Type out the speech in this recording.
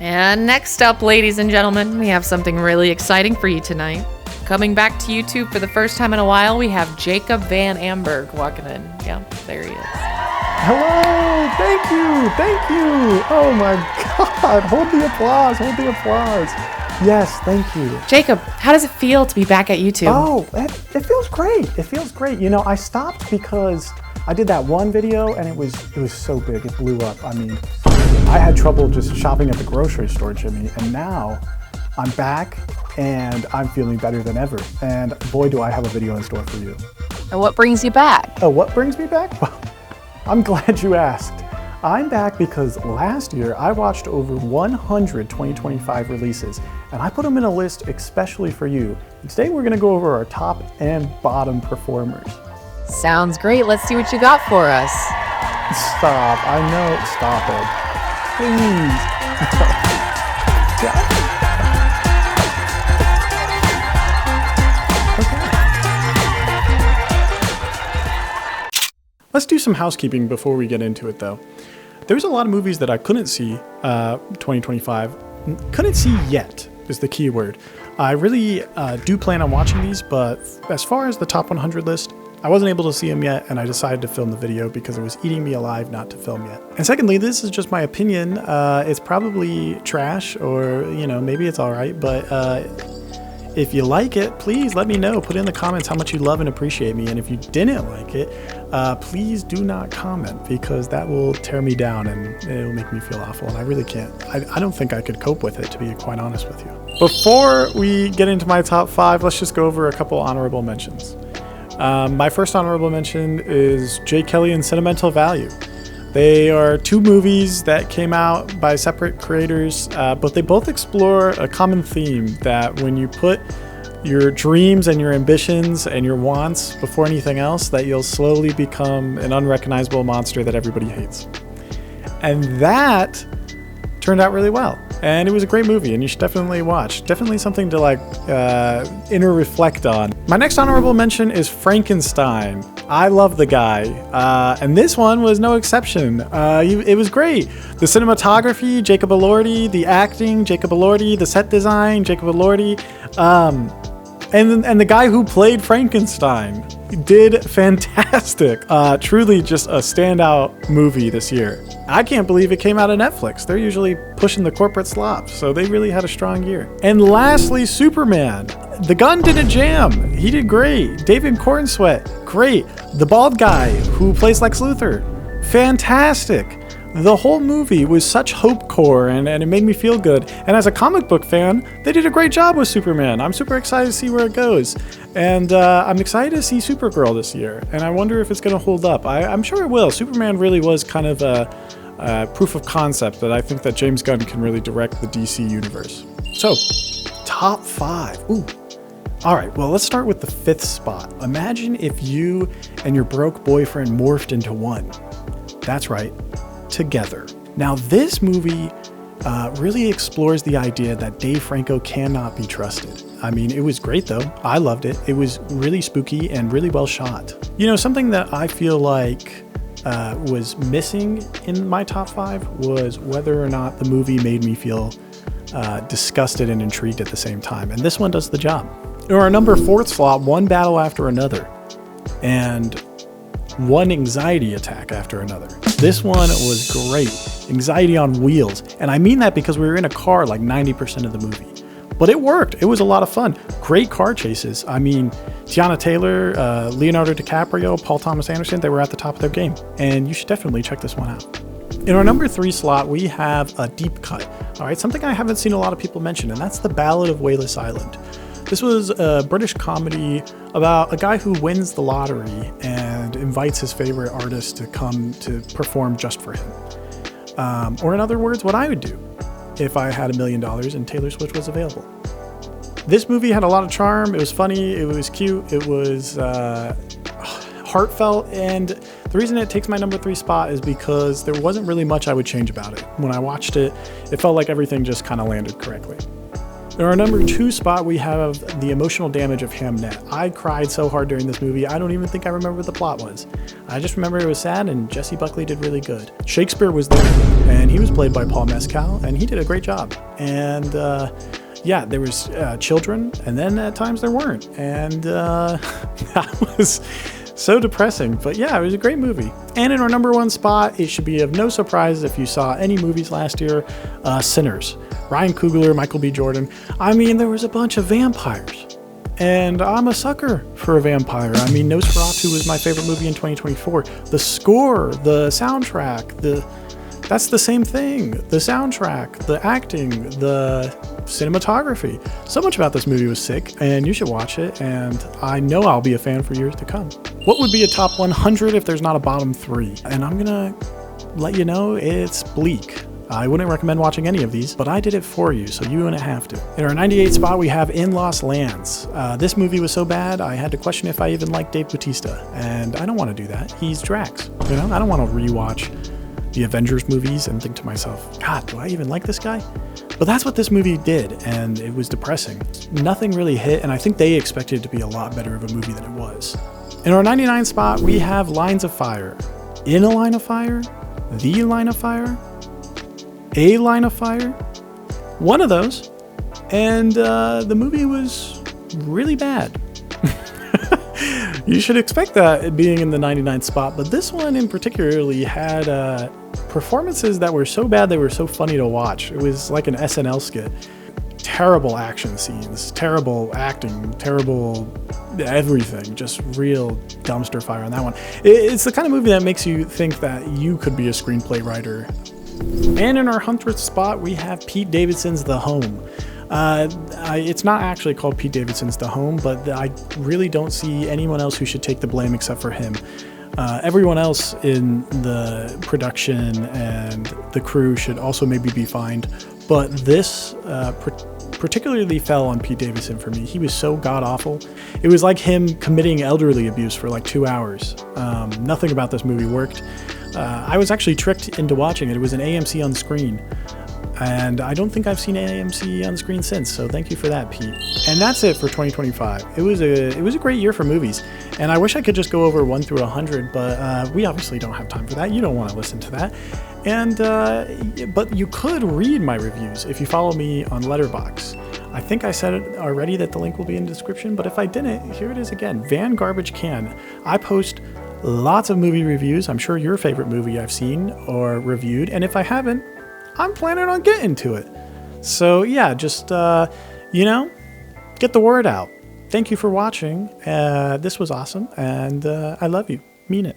And next up, ladies and gentlemen, we have something really exciting for you tonight. Coming back to YouTube for the first time in a while, we have Jacob Van Amberg walking in. Yeah, there he is. Hello, thank you. Oh my God, hold the applause. Yes, thank you. Jacob, how does it feel to be back at YouTube? Oh, it feels great. You know, I stopped because I did that one video and it was so big, it blew up. I mean, I had trouble just shopping at the grocery store, Jimmy, and now I'm back and I'm feeling better than ever. And boy, do I have a video in store for you. And what brings you back? Oh, what brings me back? Well, I'm glad you asked. I'm back because last year I watched over 100 2025 releases and I put them in a list especially for you. And today we're going to go over our top and bottom performers. Sounds great. Let's see what you got for us. Stop. I know. Stop it. Please. Let's do some housekeeping before we get into it, though. There's a lot of movies that I couldn't see 2025. Couldn't see yet is the key word. I really do plan on watching these, but as far as the top 100 list, I wasn't able to see them yet, and I decided to film the video because it was eating me alive not to film yet. And secondly, this is just my opinion. It's probably trash, or maybe it's all right, but if you like it, please let me know. Put in the comments how much you love and appreciate me. And if you didn't like it, please do not comment because that will tear me down and it will make me feel awful. And I really can't. I don't think I could cope with it, to be quite honest with you. Before we get into my top 5, let's just go over a couple honorable mentions. My first honorable mention is Jake Kelly and Sentimental Value. They are 2 movies that came out by separate creators, but they both explore a common theme that when you put your dreams and your ambitions and your wants before anything else, that you'll slowly become an unrecognizable monster that everybody hates. And that turned out really well. And it was a great movie, and you should definitely watch. Definitely something to inner reflect on. My next honorable mention is Frankenstein. I love the guy, and this one was no exception. It was great. The cinematography, Jacob Elordi. The acting, Jacob Elordi. The set design, Jacob Elordi. And the guy who played Frankenstein did fantastic. Truly just a standout movie this year. I can't believe it came out of Netflix. They're usually pushing the corporate slop, so they really had a strong year. And lastly, Superman. The Gun did a jam. He did great. David Cornsweet, great. The bald guy who plays Lex Luthor, fantastic. The whole movie was such hope core and it made me feel good. And as a comic book fan, they did a great job with Superman. I'm super excited to see where it goes. And I'm excited to see Supergirl this year. And I wonder if it's going to hold up. I'm sure it will. Superman really was kind of a proof of concept that I think that James Gunn can really direct the DC universe. So, top 5. Ooh. All right, well, let's start with the 5th spot. Imagine if you and your broke boyfriend morphed into one. That's right. Together. Now, this movie really explores the idea that Dave Franco cannot be trusted. I mean, it was great though. I loved it. It was really spooky and really well shot. Something that I feel like was missing in my top 5 was whether or not the movie made me feel disgusted and intrigued at the same time. And this one does the job. In our number 4th slot, one battle after another. And one anxiety attack after another. This one was great. Anxiety on wheels. And I mean that because we were in a car like 90% of the movie. But it worked. It was a lot of fun. Great car chases. I mean, Tiana Taylor, Leonardo DiCaprio, Paul Thomas Anderson, they were at the top of their game. And you should definitely check this one out. In our number 3 slot, we have a deep cut. All right, something I haven't seen a lot of people mention, and that's The Ballad of Waylace Island. This was a British comedy about a guy who wins the lottery and invites his favorite artist to come to perform just for him. Or in other words, what I would do if I had $1 million and Taylor Swift was available. This movie had a lot of charm. It was funny. It was cute. It was heartfelt. And the reason it takes my number 3 spot is because there wasn't really much I would change about it. When I watched it, it felt like everything just kind of landed correctly. In our number 2 spot, we have The Emotional Damage of Hamnet. I cried so hard during this movie, I don't even think I remember what the plot was. I just remember it was sad and Jessie Buckley did really good. Shakespeare was there, and he was played by Paul Mescal, and he did a great job. And yeah, there was children, and then at times there weren't. And that was so depressing. But yeah, it was a great movie. And in our number 1 spot, it should be of no surprise if you saw any movies last year, Sinners. Ryan Coogler, Michael B. Jordan. I mean, there was a bunch of vampires. And I'm a sucker for a vampire. I mean, Nosferatu was my favorite movie in 2024. The score, the soundtrack, that's the same thing. The soundtrack, the acting, the cinematography. So much about this movie was sick, and you should watch it, and I know I'll be a fan for years to come. What would be a top 100 if there's not a bottom 3? And I'm gonna let you know it's bleak. I wouldn't recommend watching any of these, but I did it for you, so you wouldn't have to. In our 98 spot, we have In Lost Lands. This movie was so bad, I had to question if I even liked Dave Bautista, and I don't want to do that. He's Drax, you know? I don't want to rewatch the Avengers movies and think to myself, God, do I even like this guy? But that's what this movie did, and it was depressing. Nothing really hit, and I think they expected it to be a lot better of a movie than it was. In our 99 spot, we have Lines of Fire. In a Line of Fire? The Line of Fire? A Line of Fire? One of those. And the movie was really bad. You should expect that being in the 99th spot, but this one in particularly had performances that were so bad they were so funny to watch. It was like an SNL skit. Terrible action scenes, terrible acting, terrible everything, just real dumpster fire on that one. It's the kind of movie that makes you think that you could be a screenplay writer. And in our 100th spot, we have Pete Davidson's The Home. It's not actually called Pete Davidson's The Home, but I really don't see anyone else who should take the blame except for him. Everyone else in the production and the crew should also maybe be fined, but this particularly fell on Pete Davidson for me. He was so god-awful. It was like him committing elderly abuse for like 2 hours. Nothing about this movie worked. I was actually tricked into watching it. It was an AMC on screen. And I don't think I've seen AMC on screen since, so thank you for that, Pete. And that's it for 2025. It was a great year for movies, and I wish I could just go over 1 through 100, but we obviously don't have time for that. You don't want to listen to that. And but you could read my reviews if you follow me on Letterboxd. I think I said it already that the link will be in the description, but if I didn't, here it is again. Van Garbage Can. I post lots of movie reviews. I'm sure your favorite movie I've seen or reviewed, and if I haven't, I'm planning on getting to it. So yeah, just, get the word out. Thank you for watching. This was awesome, and I love you. Mean it.